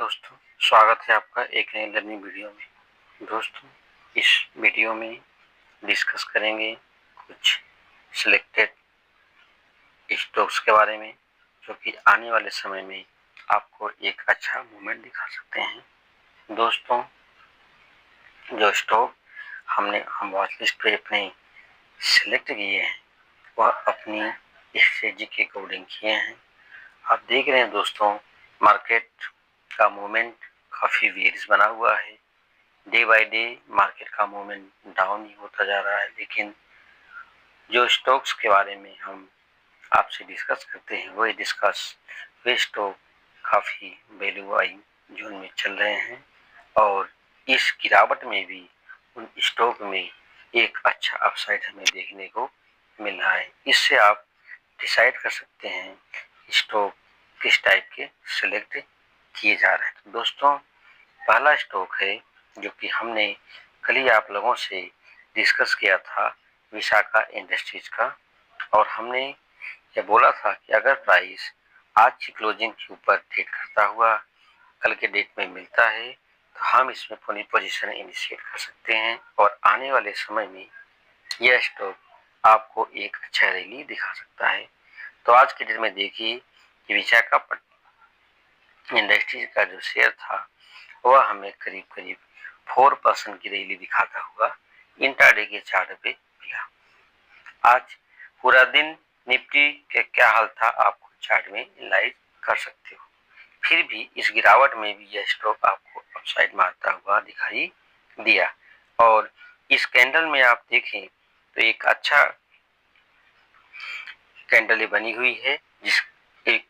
दोस्तों, स्वागत है आपका एक नई लर्निंग वीडियो में। दोस्तों, इस वीडियो में डिस्कस करेंगे कुछ सिलेक्टेड स्टॉक्स के बारे में, जो कि आने वाले समय में आपको एक अच्छा मूवमेंट दिखा सकते हैं। दोस्तों, जो स्टॉक हम वॉच लिस्ट पे अपने सिलेक्ट किए हैं, वह अपनी स्ट्रेटजी के अकॉर्डिंग किए हैं। आप देख रहे हैं दोस्तों, मार्केट का मूवमेंट काफी वेरियस बना हुआ है। डे बाय डे मार्केट का मूवमेंट डाउन ही होता जा रहा है, लेकिन जो स्टॉक्स के बारे में हम आपसे डिस्कस करते हैं वही वे स्टॉक काफी वैल्यू आई जोन में चल रहे हैं, और इस गिरावट में भी उन स्टॉक में एक अच्छा अपसाइड हमें देखने को मिल रहा है। इससे आप डिसाइड कर सकते हैं स्टॉक किस टाइप के सिलेक्ट किए जा रहे हैं। तो दोस्तों, पहला स्टॉक है जो कि हमने कल ही आप लोगों से डिस्कस किया था, विशाखा इंडस्ट्रीज का। और हमने ये बोला था कि अगर प्राइस आज की क्लोजिंग के ऊपर ट्रेड करता हुआ कल के डेट में मिलता है तो हम इसमें पूरी पोजीशन इनिशिएट कर सकते हैं, और आने वाले समय में यह स्टॉक आपको एक अच्छा रैली दिखा सकता है। तो आज के डेट में देखिए कि विशाखा इंडस्ट्रीज का जो शेयर था वह हमें करीब करीब 4% की रैली दिखाता हुआ इंट्राडे के चार्ट पे मिला। आज पूरा दिन निफ्टी के क्या हाल था आपको चार्ट में एनालाइज कर सकते हो। फिर भी इस गिरावट में भी यह स्टॉक आपको अपसाइड मारता हुआ दिखाई दिया, और इस कैंडल में आप देखें तो एक अच्छा कैंडल बनी हुई है, जिस एक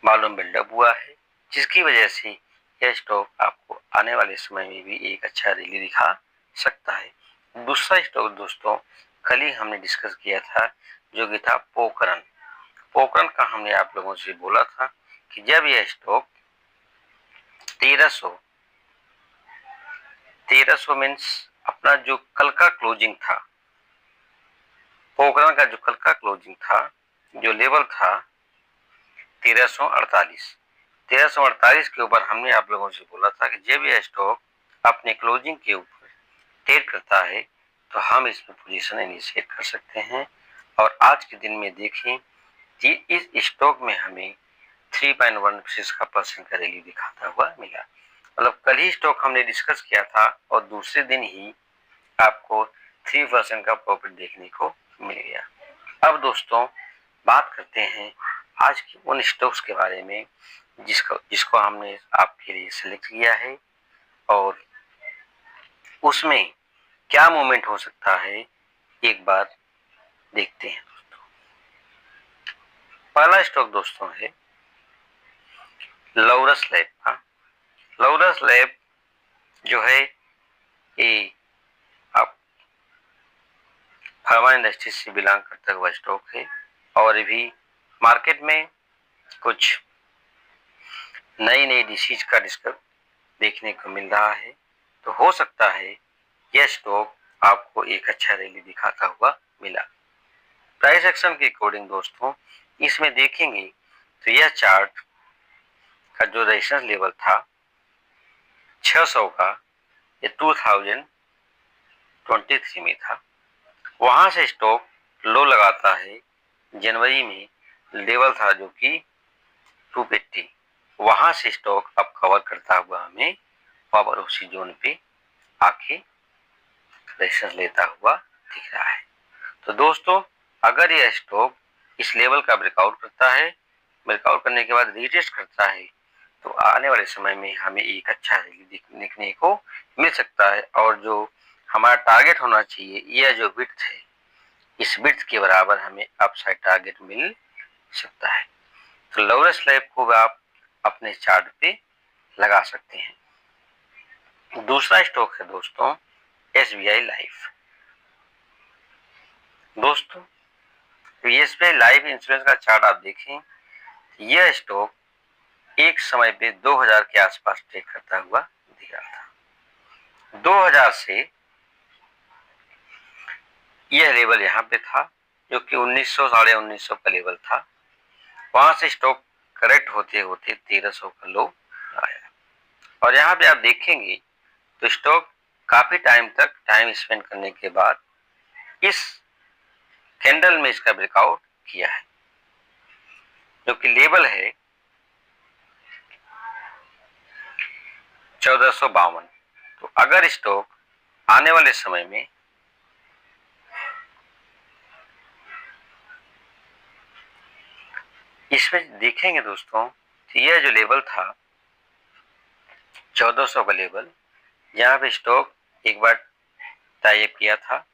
वॉल्यूम बिल्डअप हुआ है, जिसकी वजह से यह स्टॉक आपको आने वाले समय में भी एक अच्छा रैली दिखा सकता है। दूसरा स्टॉक दोस्तों कल ही हमने डिस्कस किया था, जो कि था पोकरन। पोकरन का हमने आप लोगों से बोला था कि जब यह स्टॉक 1300 मीन्स अपना जो कल का क्लोजिंग था, पोकरन का जो कल का क्लोजिंग था, जो लेवल था 1348 के ऊपर हमने आप लोगों से बोला था कि जब यह स्टॉक अपने क्लोजिंग के ऊपर ट्रेड करता है तो हम इसमें पोजीशन इनिशिएट कर सकते हैं। और आज के दिन में देखें कि इस स्टॉक में हमें 3.1% का रैली दिखाता हुआ मिला। मतलब कल ही स्टॉक हमने डिस्कस किया था और दूसरे दिन ही आपको 3% का प्रॉफिट देखने को मिल गया। अब दोस्तों बात करते हैं आज के उन स्टॉक्स के बारे में जिसको हमने आपके लिए सिलेक्ट किया है, और उसमें क्या मूवमेंट हो सकता है एक बार देखते हैं। पहला स्टॉक दोस्तों है लॉरस लैब का। लॉरस लैब जो है ये आप फार्मा इंडस्ट्री से बिलोंग करता हुआ स्टॉक है, और भी मार्केट में कुछ नई डिसीज का डिस्कस देखने को मिल रहा है। तो हो सकता है यह स्टॉक आपको एक अच्छा रैली दिखाता हुआ मिला। प्राइस एक्शन के अकॉर्डिंग दोस्तों इसमें देखेंगे तो यह चार्ट का जो रेजिस्टेंस लेवल था 600 का, ये 2023 में था। वहां से स्टॉक लो लगाता है, जनवरी में लेवल था जो कि 250, वहां से स्टॉक अब कवर करता हुआ हमें पावर उसी जोन पे आके रेजिस्टेंस लेता हुआ दिख रहा है। तो दोस्तों अगर यह स्टॉक इस लेवल का ब्रेकआउट करता है, ब्रेकआउट करने के बाद रीटेस्ट करता है, तो आने वाले समय में हमें एक अच्छा रैली देखने को मिल सकता है। और जो हमारा टारगेट होना चाहिए, यह जो विड्थ है, इस विड्थ के बराबर हमें अपसाइड टारगेट मिल सकता है। तो लॉरस लैब को आप अपने चार्ट पे लगा सकते हैं। दूसरा स्टॉक है दोस्तों SBI लाइफ। दोस्तों SBI लाइफ इंश्योरेंस का चार्ट आप देखें, यह स्टॉक एक समय पे 2000 के आसपास ट्रेड करता हुआ दिख रहा था। 2000 से यह लेवल यहाँ पे था जो कि 1900 साढ़े 1900 का लेवल था। वहां से स्टॉक करेक्ट होते होते 1300 का लो आया। और यहाँ पे आप देखेंगे तो स्टॉक काफी टाइम तक टाइम स्पेंड करने के बाद इस कैंडल में इसका ब्रेकआउट किया है, जो कि लेवल है 1452। तो अगर स्टॉक आने वाले समय में इसमें देखेंगे दोस्तों, यह जो लेवल था 1400 का लेवल, यहाँ पे स्टॉक एक बार टाई अप किया था,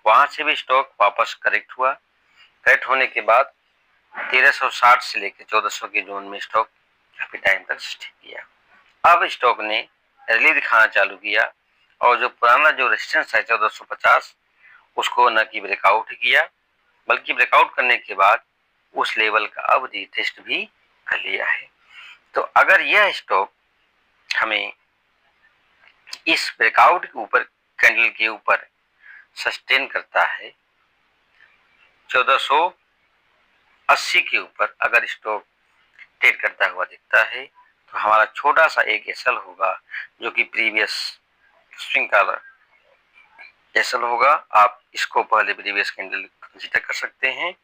वहां से भी स्टॉक वापस करेक्ट हुआ। करेक्ट होने के बाद 1360 से लेकर 1400 के जोन में स्टॉक काफी टाइम तक स्टे किया। अब स्टॉक ने रैली दिखाना चालू किया और जो पुराना जो रेजिस्टेंस है 1450, उसको न कि ब्रेकआउट किया, बल्कि ब्रेकआउट करने के बाद उस लेवल का अब रीटेस्ट भी कर लिया है। तो अगर यह स्टॉक हमें इस ब्रेकआउट के ऊपर, कैंडल के ऊपर सस्टेन करता है 1480 के ऊपर अगर स्टॉक ट्रेड करता हुआ दिखता है, तो हमारा छोटा सा एक एसएल होगा, जो कि प्रीवियस स्विंग का एसएल होगा। आप इसको पहले प्रीवियस कैंडल कंसीडर कर सकते हैं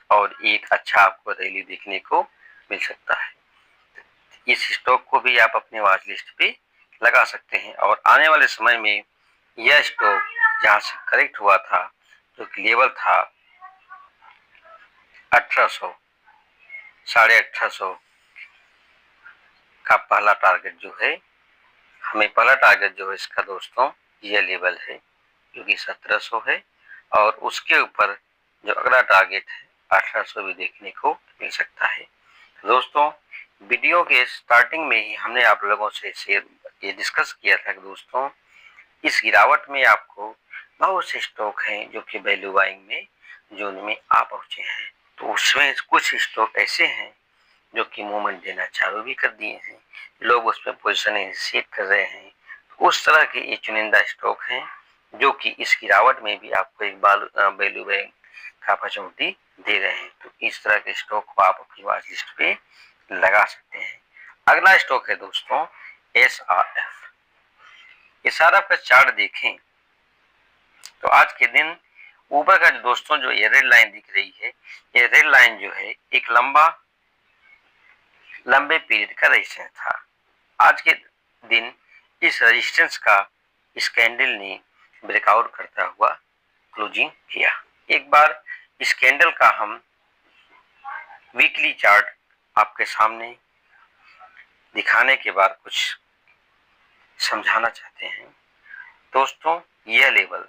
और एक अच्छा आपको रैली देखने को मिल सकता है। इस स्टॉक को भी आप अपने वॉच लिस्ट पे लगा सकते हैं और आने वाले समय में यह स्टॉक जहां से करेक्ट हुआ था, जो कि लेवल था 1800, 1850 का पहला टारगेट जो है, हमें पहला टारगेट जो है इसका दोस्तों यह लेवल है, जो कि 1700 है, और उसके ऊपर जो अगला टारगेट है 1800 भी देखने को मिल सकता है। दोस्तों, वीडियो के स्टार्टिंग में ही हमने आप लोगों से ये डिस्कस किया था कि दोस्तों इस गिरावट में आपको बहुत से स्टॉक हैं जो कि वैल्यू बाइंग में जोन में आ पहुंचे हैं। तो उसमें कुछ स्टॉक ऐसे हैं जो कि मूवमेंट देना चालू भी कर दिए हैं, लोग उस पर पोजिशन इनिशिएट कर रहे हैं। तो उस तरह के ये चुनिंदा स्टॉक हैं जो कि इस गिरावट में भी आपको एक वैल्यू बैंक का अपॉर्चुनिटी दे रहे हैं। तो इस तरह के स्टॉक को आप अपनी वॉच लिस्ट पे लगा सकते हैं। अगला स्टॉक है दोस्तों SRF। SRF का चार्ट देखें तो आज के दिन ऊपर का जो दोस्तों जो ये रेड लाइन दिख रही है, ये रेड लाइन जो है एक लंबे पीरियड का रेजिस्टेंस था। आज के दिन इस रेजिस्टेंस का इस कैंडल ने ब्रेकआउट करता हुआ क्लोजिंग किया। एक बार इस कैंडल का हम वीकली चार्ट आपके सामने दिखाने के बाद कुछ समझाना चाहते हैं। दोस्तों, यह लेवल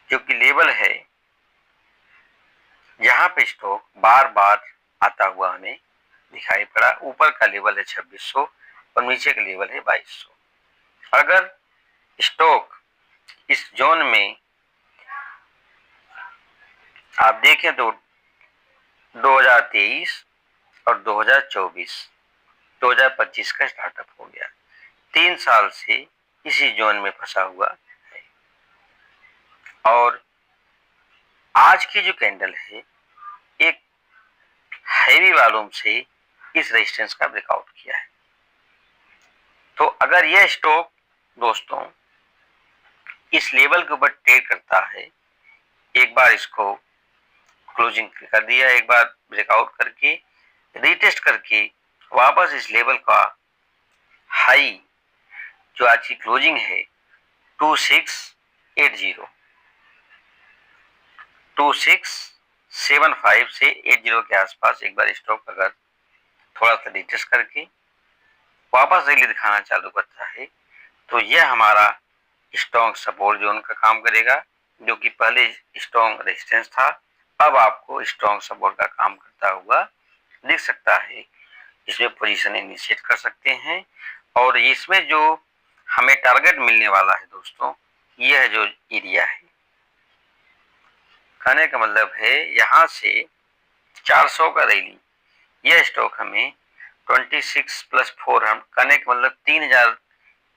जो कि लेवल है जहां पे स्टॉक बार बार आता हुआ हमें दिखाई पड़ा, ऊपर का लेवल है 2600 और नीचे का लेवल है 2200। अगर स्टॉक इस जोन में आप देखें तो 2023 और 2024, 2025 का स्टार्टअप हो गया, 3 साल से इसी जोन में फंसा हुआ है। और आज की जो कैंडल है एक हैवी वॉल्यूम से इस रेजिस्टेंस का ब्रेकआउट किया है। तो अगर यह स्टॉक दोस्तों इस लेवल के ऊपर ट्रेड करता है, एक बार इसको क्लोजिंग कर दिया, एक बार ब्रेकआउट करके रीटेस्ट करके वापस इस लेवल का हाई जो आज की क्लोजिंग है 2680, 2675 से 80 के आसपास एक बार स्टॉक अगर थोड़ा सा रीटेस्ट करके वापस रैली दिखाना चालू करता है, तो यह हमारा स्ट्रॉन्ग सपोर्ट जोन का काम करेगा, जो कि पहले स्ट्रॉन्ग रेजिस्टेंस था, अब आपको स्ट्रॉन्ग सपोर्ट का काम करता हुआ दिख सकता है। इसमें पोजीशन इनिशिएट कर सकते हैं और इसमें जो हमें टारगेट मिलने वाला है दोस्तों, यह जो एरिया है, कहने का मतलब है यहां से 400 का रैली, यह स्टॉक हमें 26+4 हम कहने का मतलब 3000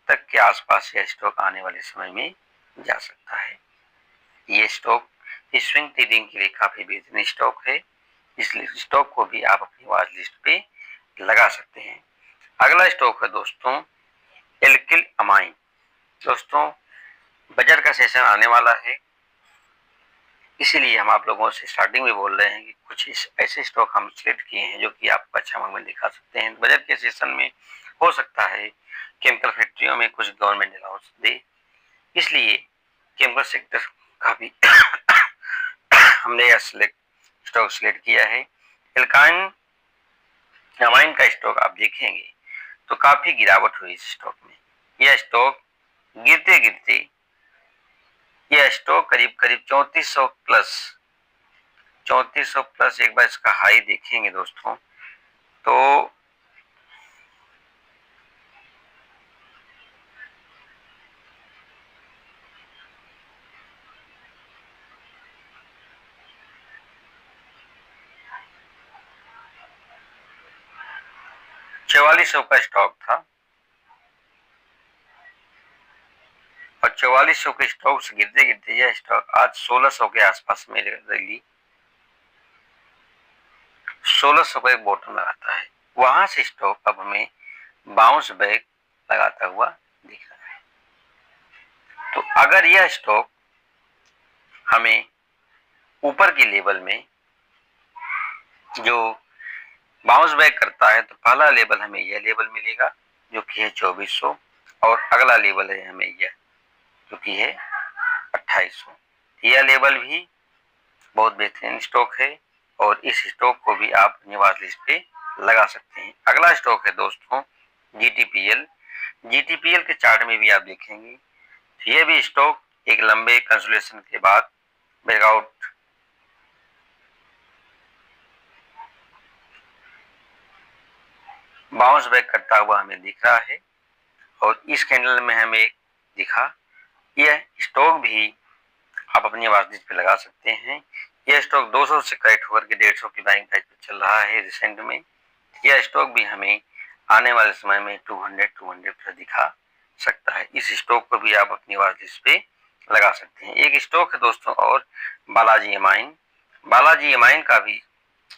तक के आसपास यह स्टॉक आने वाले समय में जा सकता है। ये स्टॉक स्विंग ट्रेडिंग के लिए काफी बेहतरीन स्टॉक है, इस स्टॉक को भी आप अपनी वॉच लिस्ट पे लगा सकते हैं। अगला स्टॉक है दोस्तों एल्किल अमाइन। दोस्तों बजट का सेशन आने वाला है, इसीलिए हम आप लोगों से स्टार्टिंग में बोल रहे हैं कि कुछ ऐसे स्टॉक हम सिलेक्ट किए हैं जो कि आपको अच्छा मूवमेंट दिखा सकते हैं। बजट के सेशन में हो सकता है केमिकल फैक्ट्रियों में कुछ गवर्नमेंट अलाउंस दे, इसलिए केमिकल सेक्टर का भी हमने यह स्टॉक सिलेक्ट किया है। एल्काइन अमाइन का स्टॉक आप देखेंगे तो काफी गिरावट हुई इस स्टॉक में। यह स्टॉक गिरते गिरते यह स्टॉक करीब 3400 प्लस एक बार इसका हाई देखेंगे दोस्तों तो 4400 का स्टॉक था और 4400 के स्टॉक से गिरते गिरते यह स्टॉक आज 1600 के आसपास में रैली 1600 का एक बॉटम लगाता है, वहां से स्टॉक अब हमें बाउंस बैक लगाता हुआ दिख रहा है। तो अगर यह स्टॉक हमें ऊपर की लेवल में जो बाउंस बैक करता है तो पहला लेवल हमें यह लेवल मिलेगा जो कि है 2400 और अगला लेवल है हमें यह जो कि है 2800। यह लेवल भी बहुत बेहतरीन स्टॉक है और इस स्टॉक को भी आप अपनी वॉच लिस्ट पे लगा सकते हैं। अगला स्टॉक है दोस्तों जीटीपीएल। जीटीपीएल के चार्ट में भी आप देखेंगे तो यह भी स्टॉक एक लंबे कंसोलिडेशन के बाद ब्रेकआउट बाउंस बैक करता हुआ हमें दिख रहा है और इस कैंडल में हमें दिखा। यह स्टॉक भी आप अपनी वॉच लिस्ट पे लगा सकते हैं। यह स्टॉक 200 से करेक्ट होकर के 150 की बाइंग प्राइस पे चल रहा है रिसेंट में। यह स्टॉक भी हमें आने वाले समय में 200 प्लस दिखा सकता है। इस स्टॉक को भी आप अपनी वॉच लिस्ट पे लगा सकते हैं। एक स्टॉक है दोस्तों और बालाजी एमाइन। बालाजी एमाइन का भी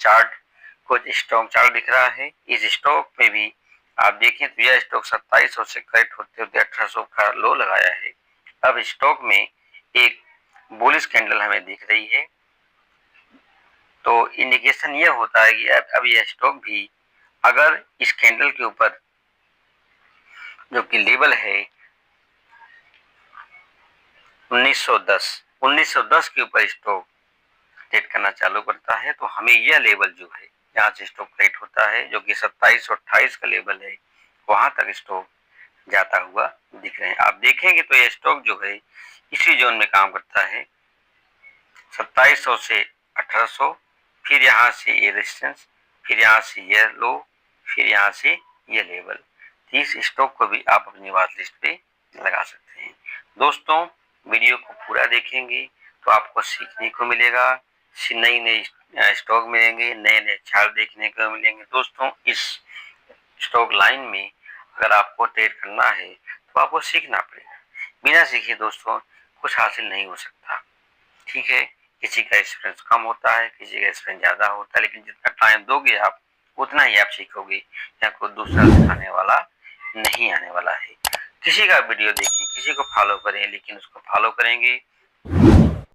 चार्ट कुछ स्टॉक चार्ट दिख रहा है। इस स्टॉक में भी आप देखें तो यह स्टॉक 2700 से करेक्ट होते होते 1800 का लो लगाया है। अब स्टॉक में एक बुलिश कैंडल हमें दिख रही है तो इंडिकेशन यह होता है कि अब यह स्टॉक भी अगर इस कैंडल के ऊपर जो कि लेवल है 1910 के ऊपर स्टॉक ट्रेड करना चालू करता है तो हमें यह लेवल जो है यहाँ से स्टॉक ट्रेड होता है जो कि 27 और 28 का लेवल है, वहां तक स्टॉक जाता हुआ दिख रहे हैं। आप देखेंगे तो यह स्टॉक जो है इसी जोन में काम करता है 2700 से 1800, फिर यहाँ से ये रेजिस्टेंस, फिर यहाँ से ये लो, फिर यहाँ से ये लेवल। इस स्टॉक को भी आप अपनी वॉच लिस्ट पे लगा सकते हैं। दोस्तों वीडियो को पूरा देखेंगे तो आपको सीखने को मिलेगा, नई नई स्टॉक मिलेंगे, नए नए चार्ट देखने को मिलेंगे। दोस्तों इस स्टॉक लाइन में अगर आपको ट्रेड करना है तो आपको सीखना पड़ेगा। बिना सीखे दोस्तों कुछ हासिल नहीं हो सकता। ठीक है, किसी का एक्सपीरियंस कम होता है, किसी का एक्सपीरियंस ज्यादा होता है, लेकिन जितना टाइम दोगे आप उतना ही आप सीखोगे। या कोई दूसरा सिखाने वाला नहीं आने वाला है। किसी का वीडियो देखें, किसी को फॉलो करें, लेकिन उसको फॉलो करेंगे